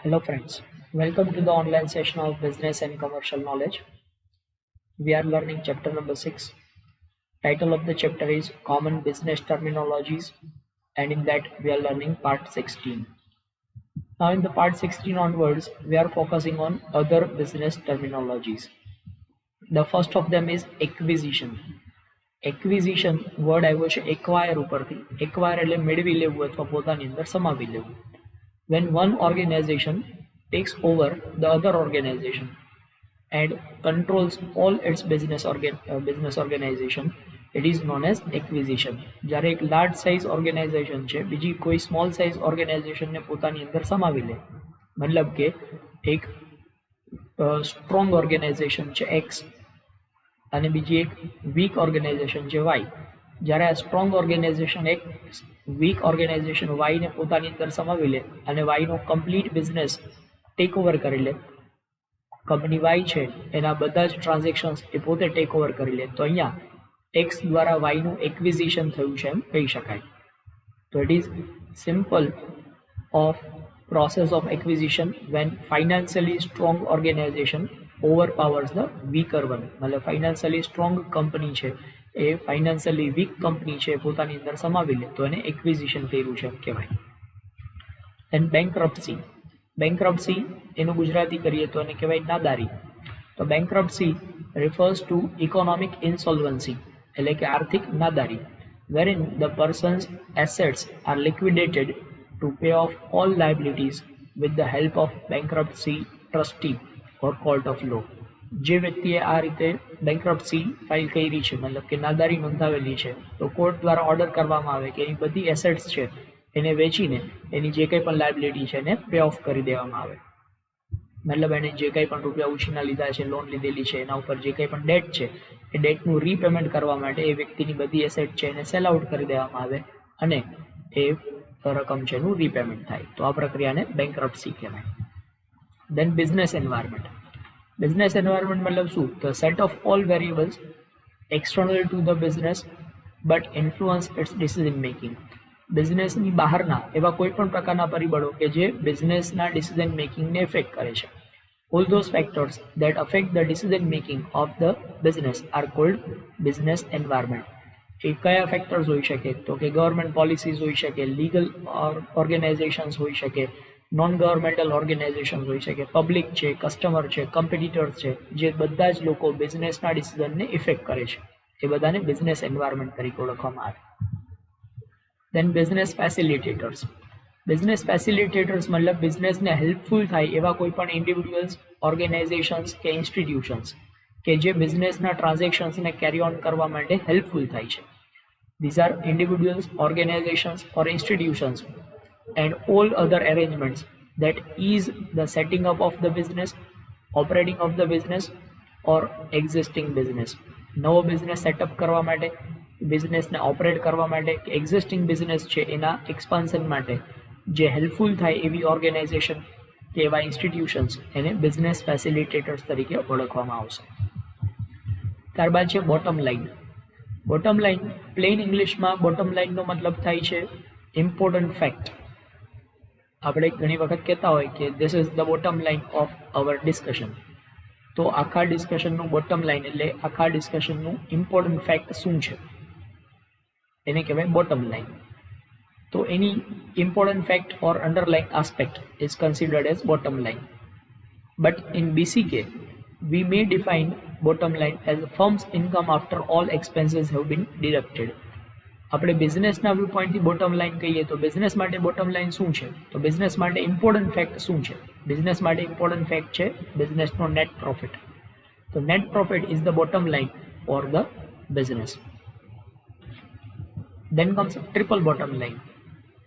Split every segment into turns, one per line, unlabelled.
Hello friends, welcome to the online session of Business and Commercial Knowledge. We are learning chapter number 6. Title of the chapter is Common Business Terminologies, and in that we are learning part 16. Now in the part 16 onwards, we are focusing on other business terminologies. The first of them is acquisition. Acquisition word આવ્યો છે acquire ઉપરથી. Acquire એટલે મેળવી લેવું અથવા પોતાની અંદર સમાવી લેવું. When one organization takes over the other organization and controls all its business organization, it is known as acquisition. જ્યારે એક લાર્જ સાઇઝ ઓર્ગેનાઇઝેશન છે બીજી કોઈ સ્મોલ સાઇઝ ઓર્ગેનાઇઝેશનને પોતાની અંદર સમાવી લે, મતલબ કે એક સ્ટ્રોંગ ઓર્ગેનાઇઝેશન છે એક્સ અને બીજી એક વીક ઓર્ગેનાઇઝેશન છે વાય. જ્યારે આ સ્ટ્રોંગ ઓર્ગેનાઇઝેશન એક વીક ઓર્ગેનાઇઝેશન વાયને પોતાની અંદર સમાવી લે અને વાયનો કમ્પ્લીટ બિઝનેસ ટેક ઓવર કરી લે, કંપની વાય છે એના બધા જ ટ્રાન્ઝેક્શન્સ એ પોતે ટેક ઓવર કરી લે, તો અહીંયા એક્સ દ્વારા વાયનું એક્વિઝિશન થયું છે એમ કહી શકાય. તો it is simple of process of acquisition when financially strong organisation overpowers the weaker one. મતલબ ફાઇનાન્શિયલી સ્ટ્રોંગ કંપની છે એ ફાઇનાન્શિયલી વીક કંપની છે પોતાની અંદર સમાવી લે તો એને એક્વિઝિશન કર્યું છે એમ કહેવાય. And bankruptcy. બેંકરપ્સી એનું ગુજરાતી કરીએ તો એને કહેવાય નાદારી. તો bankruptcy refers to economic insolvency, એટલે કે આર્થિક નાદારી, wherein the person's assets are liquidated to pay off all liabilities with the help of bankruptcy trustee or court of law. જે વ્યક્તિએ આ રીતે બેંકરપ્સી ફાઇલ કરી છે, મતલબ કે નાદારી નોંધાવેલી છે, તો કોર્ટ દ્વારા ઓર્ડર કરવામાં આવે કે એની બધી એસેટ્સ છે એને વેચીને એની જે કંઈ પણ લાયબિલિટી છે એને પે ઓફ કરી દેવામાં આવે. મતલબ એને જે કંઈ પણ રૂપિયા ઉછીના લીધા છે, લોન લીધેલી છે, એના ઉપર જે કંઈ પણ ડેટ છે એ ડેટનું રીપેમેન્ટ કરવા માટે એ વ્યક્તિની બધી એસેટ છે એને સેલ આઉટ કરી દેવામાં આવે અને એ રકમ છે એનું રીપેમેન્ટ થાય. તો આ પ્રક્રિયાને બેંકરપ્સી કહેવાય. Then business environment. Business environment મતલબ શું? તો set of all variables external to the business but influence its decision making. બિઝનેસની બહારના એવા કોઈ પણ પ્રકારના પરિબળો કે જે બિઝનેસના ડિસિઝન મેકિંગને ઇફેક્ટ કરે છે. All those factors that affect the decision making of the business are called business environment. એ કયા ફેક્ટર્સ હોઈ શકે? તો કે ગવર્મેન્ટ પોલિસીઝ હોઈ શકે, લીગલ ઓર્ગેનાઇઝેશન્સ હોઈ શકે, નોન ગવર્મેન્ટલ ઓર્ગેનાઇઝેશન્સ હોઈ શકે, પબ્લિક છે, કસ્ટમર છે, કોમ્પિટિટર્સ છે, જે બધા જ લોકો બિઝનેસના ડિસિઝનને ઇફેક્ટ કરે છે, એ બધાને બિઝનેસ એન્વાયરમેન્ટ તરીકે ઓળખવામાં આવે. દેન બિઝનેસ ફેસિલિટેટર્સ. બિઝનેસ ફેસિલિટેટર્સ મતલબ બિઝનેસને હેલ્પફુલ થાય એવા કોઈ પણ ઇન્ડિવિડ્યુઅલ્સ, ઓર્ગેનાઇઝેશન્સ કે ઇન્સ્ટિટ્યુશન્સ કે જે બિઝનેસના ટ્રાન્ઝેક્શન્સને કેરી ઓન કરવા માટે હેલ્પફુલ થાય છે. These are individuals, organisations or institutions and all other arrangements that ease the setting up of the business, operating of the business or existing business. નવો બિઝનેસ સેટઅપ કરવા માટે, બિઝનેસને ઓપરેટ કરવા માટે કે એક્ઝિસ્ટિંગ બિઝનેસ છે એના એક્સપાન્શન માટે જે હેલ્પફુલ થાય એવી ઓર્ગેનાઇઝેશન કે એવા ઇન્સ્ટિટ્યુશન્સ એને બિઝનેસ ફેસિલિટેટર્સ તરીકે ઓળખવામાં આવશે. ત્યારબાદ છે bottom line. Bottom line plane ઇંગ્લિશમાં બોટમ લાઇનનો મતલબ થાય છે ઇમ્પોર્ટન્ટ ફેક્ટ. આપણે ઘણી વખત કહેતા હોય કે this is the bottom line of our discussion. તો આખા ડિસ્કશનનું બોટમ લાઇન એટલે આખા ડિસ્કશનનું ઇમ્પોર્ટન્ટ ફેક્ટ શું છે એને કહેવાય બોટમ લાઇન. તો any important fact or underline aspect is considered as bottom line. But in BCK we may define bottom line as a firm's income after all expenses have been deducted. આપણે બિઝનેસના view પોઈન્ટથી bottom line કહીએ તો business માટે bottom line શું છે? તો business માટે important fact શું છે? બિઝનેસ માટે ઇમ્પોર્ટન્ટ ફેક્ટ છે બિઝનેસનો નેટ પ્રોફિટ. તો net profit is the bottom line for the business. Then comes triple bottom line.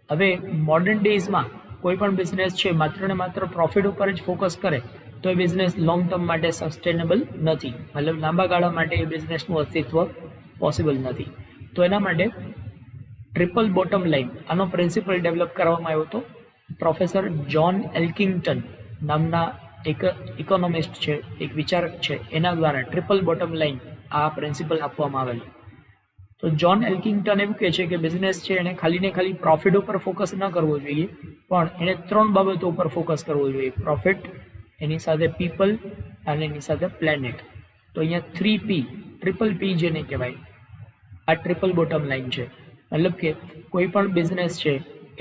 હવે મોડર્ન ડેઝમાં કોઈ પણ બિઝનેસ છે માત્ર ને માત્ર પ્રોફિટ ઉપર જ ફોકસ કરે તો એ બિઝનેસ લોંગ ટર્મ માટે સસ્ટેનેબલ નથી, મતલબ લાંબા ગાળા માટે એ બિઝનેસનું અસ્તિત્વ પોસિબલ નથી. તો એના માટે ટ્રિપલ બોટમ લાઇન આનો પ્રિન્સિપલ ડેવલપ કરવામાં આવ્યો હતો. પ્રોફેસર જ્હોન એલ્કિંગ્ટન નામના એક ઇકોનોમિસ્ટ છે, એક વિચારક છે, એના દ્વારા ટ્રિપલ બોટમ લાઇન આ પ્રિન્સિપલ આપવામાં આવેલું. તો જ્હોન એલ્કિંગ્ટન એવું કહે છે કે બિઝનેસ છે એને ખાલી ને ખાલી પ્રોફિટ ઉપર ફોકસ ન કરવો જોઈએ, પણ એને 3 બાબતો ઉપર ફોકસ કરવો જોઈએ: પ્રોફિટ, એની સાથે પીપલ અને એની સાથે પ્લેનેટ. તો અહીંયા 3P, ટ્રિપલ P જેને કહેવાય, આ ટ્રિપલ બોટમ લાઈન છે. મતલબ કે કોઈ પણ બિઝનેસ છે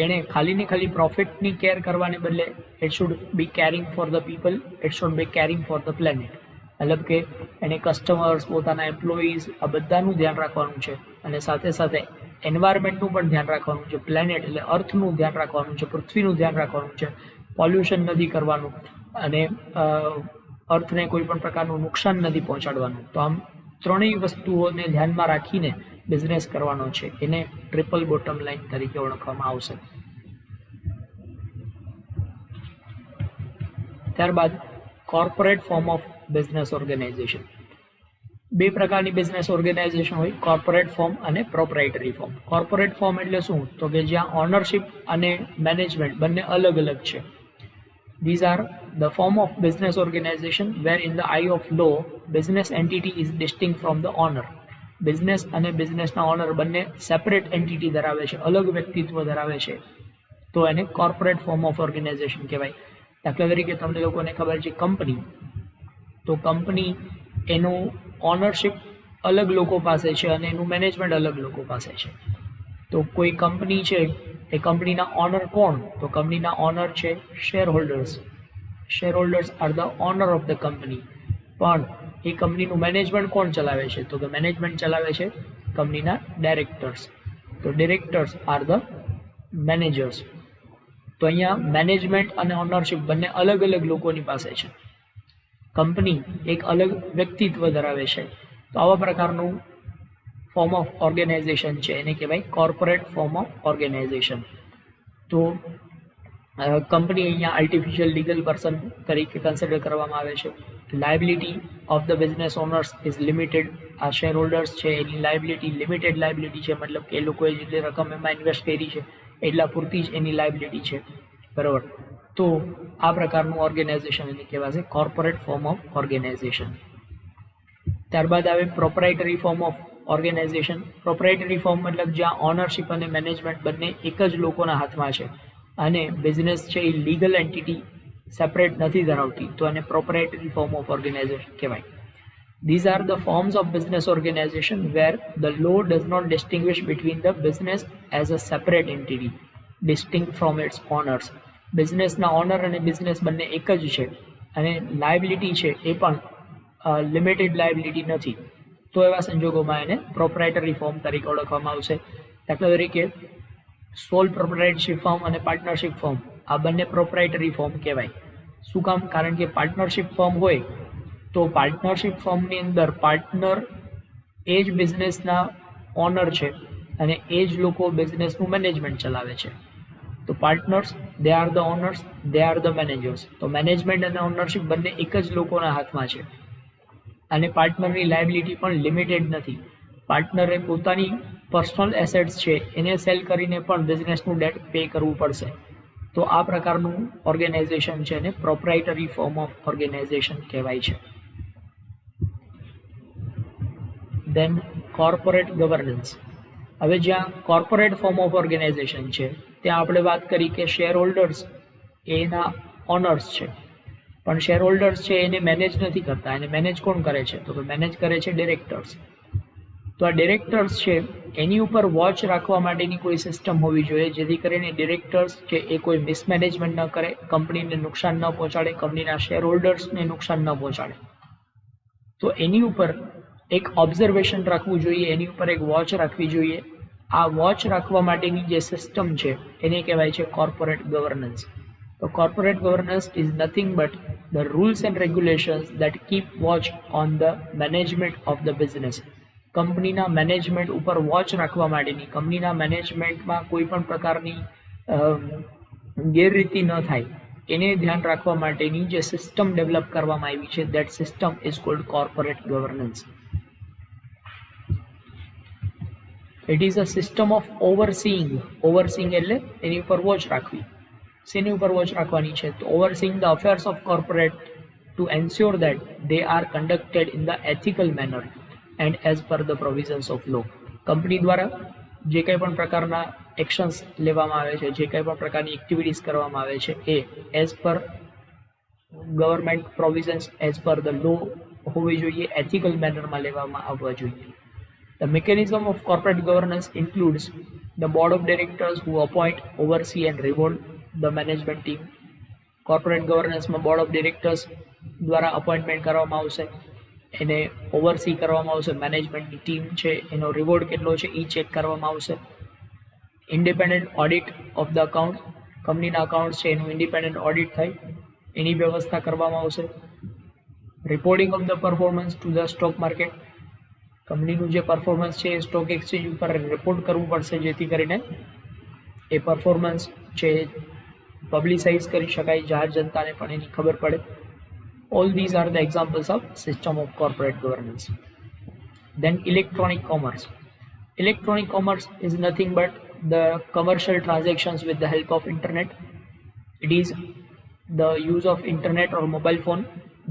એને ખાલી ને ખાલી પ્રોફિટની કેર કરવાને બદલે it should be caring for the people, it should be caring for the planet. મતલબ કે એને કસ્ટમર્સ, પોતાના એમ્પ્લોઈઝ, આ બધાનું ધ્યાન રાખવાનું છે અને સાથે સાથે એન્વાયરમેન્ટનું પણ ધ્યાન રાખવાનું છે. પ્લેનેટ એટલે અર્થનું ધ્યાન રાખવાનું છે, પૃથ્વીનું ધ્યાન રાખવાનું છે, પોલ્યુશન નથી કરવાનું અને અર્થને કોઈ પણ પ્રકારનું નુકસાન નથી પહોંચાડવાનું. તો આમ ત્રણેય વસ્તુઓને ધ્યાનમાં રાખીને બિઝનેસ કરવાનો છે. એને ટ્રિપલ બોટમ લાઈન તરીકે ઓળખવામાં આવશે. ત્યારબાદ corporate form of business organisation. 2 પ્રકારની બિઝનેસ ઓર્ગેનાઇઝેશન હોય: કોર્પોરેટ ફોર્મ અને પ્રોપ્રાઇટરી ફોર્મ. કોર્પોરેટ ફોર્મ એટલે શું? તો કે જ્યાં ઓનરશિપ અને મેનેજમેન્ટ બંને અલગ અલગ છે. These are the form of business organization where in the eye of law business entity is distinct from the owner. Business અને બિઝનેસના ઓનર બંને સેપરેટ એન્ટિટી ધરાવે છે, અલગ વ્યક્તિત્વ ધરાવે છે, તો એને કોર્પોરેટ ફોર્મ ઓફ ઓર્ગેનાઇઝેશન કહેવાય. દાખલા તરીકે તમને લોકોને ખબર છે કંપની, તો કંપની એનું ઓનરશિપ અલગ લોકો પાસે છે અને એનું મેનેજમેન્ટ અલગ લોકો પાસે છે. તો કોઈ કંપની છે એ કંપનીના ઓનર કોણ? તો કંપનીના ઓનર છે share holders. Share holders are the owner of the company. પણ એ કંપનીનું મેનેજમેન્ટ કોણ ચલાવે છે? તો કે મેનેજમેન્ટ ચલાવે છે કંપનીના ડાયરેક્ટર્સ. તો ડિરેક્ટર્સ આર ધ મેનેજર્સ. તો અહીંયા મેનેજમેન્ટ અને ઓનરશિપ બંને અલગ અલગ લોકોની પાસે છે. કંપની એક અલગ વ્યક્તિત્વ ધરાવે છે. તો આવા પ્રકારનું ફોર્મ ઓફ ઓર્ગેનાઇઝેશન છે એને કહેવાય કોર્પોરેટ ફોર્મ ઓફ ઓર્ગેનાઇઝેશન. તો કંપની અહીંયા આર્ટિફિશિયલ લીગલ પર્સન તરીકે કન્સિડર કરવામાં આવે છે. Liability of the business owners is limited. આ શેર હોલ્ડર્સ છે એની લાયબિલિટી લિમિટેડ લાયબિલિટી છે, મતલબ કે એ લોકોએ જેટલી રકમ એમાં ઇન્વેસ્ટ કરી છે એટલા પૂરતી જ એની લાયબિલિટી છે, બરાબર. તો આ પ્રકારનું ઓર્ગેનાઇઝેશન એને કહેવાશે કોર્પોરેટ ફોર્મ ઓફ ઓર્ગેનાઇઝેશન. ત્યારબાદ આવે proprietary form of organisation. Proprietary form મતલબ જ્યાં ઓનરશિપ અને મેનેજમેન્ટ બંને એક જ લોકોના હાથમાં છે અને બિઝનેસ છે એ લીગલ એન્ટિટી સેપરેટ નથી ધરાવતી, તો એને પ્રોપ્રાઇટરી ફોર્મ ઓફ ઓર્ગેનાઇઝેશન કહેવાય. These are the forms of business organization where the law does not distinguish between the business as a separate entity distinct from its owners. બિઝનેસના owner અને business બંને એક જ છે અને લાયબિલિટી છે એ પણ લિમિટેડ લાયબિલિટી નથી. તો એવા સંજોગોમાં એને પ્રોપ્રાઇટરી ફોર્મ તરીકે ઓળખવામાં આવશે. દાખલા તરીકે સોલ પ્રોપ્રાઇટરશિપ ફોર્મ અને પાર્ટનરશિપ ફોર્મ આ બંને પ્રોપ્રાઇટરી ફોર્મ કહેવાય. શું કામ? કારણ કે પાર્ટનરશિપ ફોર્મ હોય તો પાર્ટનરશિપ ફોર્મની અંદર પાર્ટનર એ જ બિઝનેસના ઓનર છે અને એ જ લોકો બિઝનેસનું મેનેજમેન્ટ ચલાવે છે. તો partners they are the owners, they are the managers. તો મેનેજમેન્ટ અને ઓનરશિપ બંને એક જ લોકોના હાથમાં છે અને પાર્ટનરની લાયબિલિટી પણ લિમિટેડ નથી. પાર્ટનરે પોતાની પર્સનલ એસેટ્સ છે એને સેલ કરીને પણ બિઝનેસનું ડેટ પે કરવું પડશે. તો આ પ્રકારનું ઓર્ગેનાઇઝેશન છે એને પ્રોપ્રાઇટરી ફોર્મ ઓફ ઓર્ગેનાઇઝેશન કહેવાય છે. દેન કોર્પોરેટ ગવર્નન્સ. હવે જ્યાં કોર્પોરેટ ફોર્મ ઓફ ઓર્ગેનાઇઝેશન છે ત્યાં આપણે વાત કરી કે શેર હોલ્ડર્સ એના ઓનર્સ છે, પણ શેર હોલ્ડર્સ છે એને મેનેજ નથી કરતા. એને મેનેજ કોણ કરે છે? તો મેનેજ કરે છે ડિરેક્ટર્સ. તો આ ડિરેક્ટર્સ છે એની ઉપર વોચ રાખવા માટેની કોઈ સિસ્ટમ હોવી જોઈએ જેથી કરીને ડિરેક્ટર્સ છે એ કોઈ મિસમેનેજમેન્ટ ન કરે, કંપનીને નુકસાન ન પહોંચાડે, કંપનીના શેર હોલ્ડર્સને નુકસાન ન પહોંચાડે. તો એની ઉપર એક ઓબ્ઝર્વેશન રાખવું જોઈએ, એની ઉપર એક વોચ રાખવી જોઈએ. આ વોચ રાખવા માટેની જે સિસ્ટમ છે એને કહેવાય છે કોર્પોરેટ ગવર્નન્સ. તો corporate governance is nothing but the rules and regulations that keep watch on the management of the business. કંપનીના મેનેજમેન્ટ ઉપર વોચ રાખવા માટેની, કંપનીના મેનેજમેન્ટમાં કોઈ પણ પ્રકારની ગેરરીતિ ન થાય એને ધ્યાન રાખવા માટેની જે સિસ્ટમ ડેવલપ કરવામાં આવી છે that system is called corporate governance. It is a system of overseeing. Overseeing એટલે એની ઉપર વોચ રાખવી. શેની ઉપર વોચ રાખવાની છે? તો overseeing the affairs of corporate to ensure that they are conducted in the ethical manner and as per the provisions of law. Company દ્વારા જે કંઈ પણ પ્રકારના એક્શન્સ લેવામાં આવે છે, જે કંઈ પણ પ્રકારની એક્ટિવિટીઝ કરવામાં આવે છે એ as per government provisions, as per the law હોવી જોઈએ, એથિકલ મેનરમાં લેવામાં આવવા જોઈએ. The mechanism of corporate governance includes the board of directors who appoint, oversee and reward the management team. Corporate ગવર્નન્સમાં બોર્ડ ઓફ ડિરેક્ટર્સ દ્વારા appointment કરવામાં આવશે, એને ઓવરસી કરવામાં આવશે, મેનેજમેન્ટની ટીમ છે એનો રિવોર્ડ કેટલો છે એ ચેક કરવામાં આવશે. Independent audit of the account, કંપનીના અકાઉન્ટ છે એનું ઇન્ડિપેન્ડન્ટ ઓડિટ થાય એની વ્યવસ્થા કરવામાં આવશે. Reporting of the performance to the stock market, કંપનીનું જે પરફોર્મન્સ છે એ સ્ટોક એક્સચેન્જ ઉપર રિપોર્ટ કરવું પડશે જેથી કરીને એ પરફોર્મન્સ છે પબ્લિસાઇઝ કરી શકાય, જાહેર જનતાને પણ એની ખબર પડે. All these are the examples of system of corporate governance. Then electronic commerce. Electronic commerce is nothing but the commercial transactions with the help of internet. It is the use of internet or mobile phone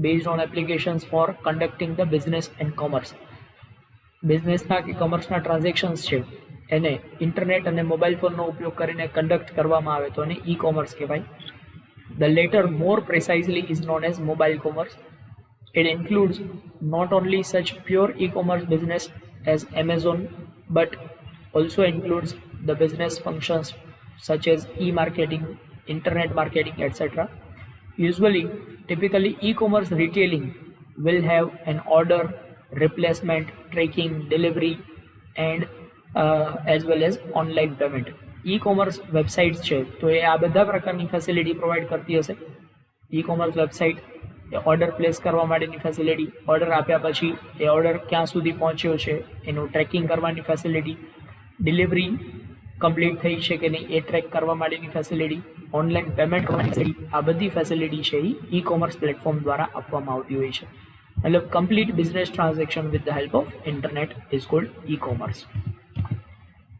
based on applications for conducting the business and commerce. બિઝનેસના કે કોમર્સના transactions છે એને internet અને mobile ફોનનો ઉપયોગ કરીને conduct કરવામાં આવે તો એને ઈ કોમર્સ કહેવાય. The letter more પ્રિસાઇઝલી is known as mobile commerce. It includes not only such pure e-commerce business as Amazon, but also includes the business functions such as e-marketing, internet marketing, etc. Usually, typically e-commerce retailing will have an order, replacement, tracking, delivery, and as well as online payment. E-commerce websites છે તો એ આ બધા પ્રકારની facility provide કરતી હશે. e-commerce website order place કરવા માટેની facility, order આપ્યા પછી એ ઓર્ડર ક્યાં સુધી પહોંચ્યો છે એનું ટ્રેકિંગ કરવાની ફેસિલિટી, ડિલિવરી કમ્પ્લીટ થઈ છે કે નહીં એ ટ્રેક કરવા માટેની ફેસિલિટી, ઓનલાઈન પેમેન્ટ કરવાની ફેસિલિટી, આ બધી ફેસિલિટી છે એ ઈ કોમર્સ પ્લેટફોર્મ દ્વારા આપવામાં આવતી હોય છે. મતલબ complete business transaction with the help of internet is called e commerce.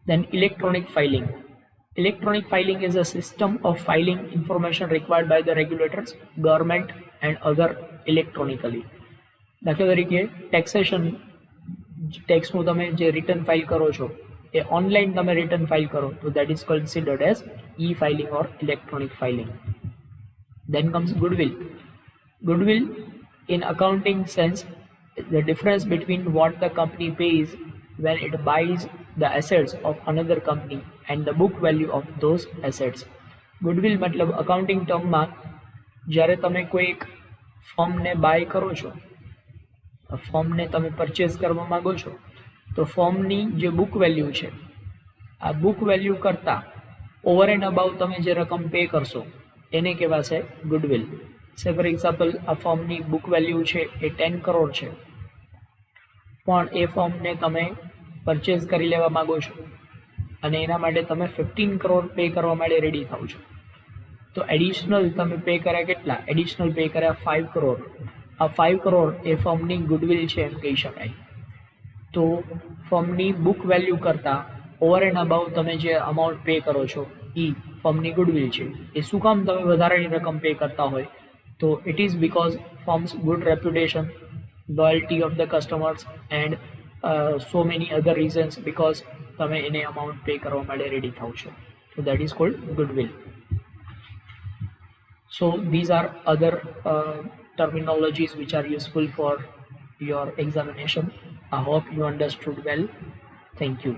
Then electronic filing. Electronic filing is a system of filing information required by the regulators, government and other electronically. દાખલા તરીકે taxation, ટેક્સનું તમે જે return file કરો છો એ online તમે return file કરો તો that is considered as E filing or electronic filing. Then comes goodwill. Goodwill in accounting sense is the difference between what the company pays when it buys the assets of another company and the book value of those assets. Goodwill મતલબ accounting ટર્મમાં જ્યારે તમે કોઈ એક ફોર્મને by કરો છો, ફોર્મને તમે પરચેઝ કરવા માગો છો તો ફોર્મની જે બુક વેલ્યુ છે આ બુક વેલ્યુ કરતાં ઓવર એન્ડ અબાઉ તમે જે રકમ પે કરશો એને કહેવાશે ગુડવિલ. સે ફોર એક્ઝામ્પલ આ ફોર્મની બુક વેલ્યુ છે એ 10 કરોડ છે પણ એ ફોર્મને તમે પરચેઝ કરી લેવા માગો છો અને એના માટે તમે 15 કરોડ પે કરવા માટે રેડી થાવ છો તો એડિશનલ તમે પે કર્યા કેટલા? એડિશનલ પે કર્યા 5 કરોડ. આ 5 કરોડ એ ફર્મની ગુડવિલ છે એમ કહી શકાય. તો ફર્મની બુક વેલ્યુ કરતાં ઓવર એન્ડ અબાઉ તમે જે અમાઉન્ટ પે કરો છો એ ફર્મની ગુડવિલ છે. એ શું કામ તમે વધારાની રકમ પે કરતા હોય તો it is because firms good reputation, loyalty of the customers and so many other reasons because તમે એને અમાઉન્ટ પે કરવા માટે રેડી થાવ છો. So that is called goodwill. So these are other terminologies which are useful for your examination. I hope you understood well. Thank you.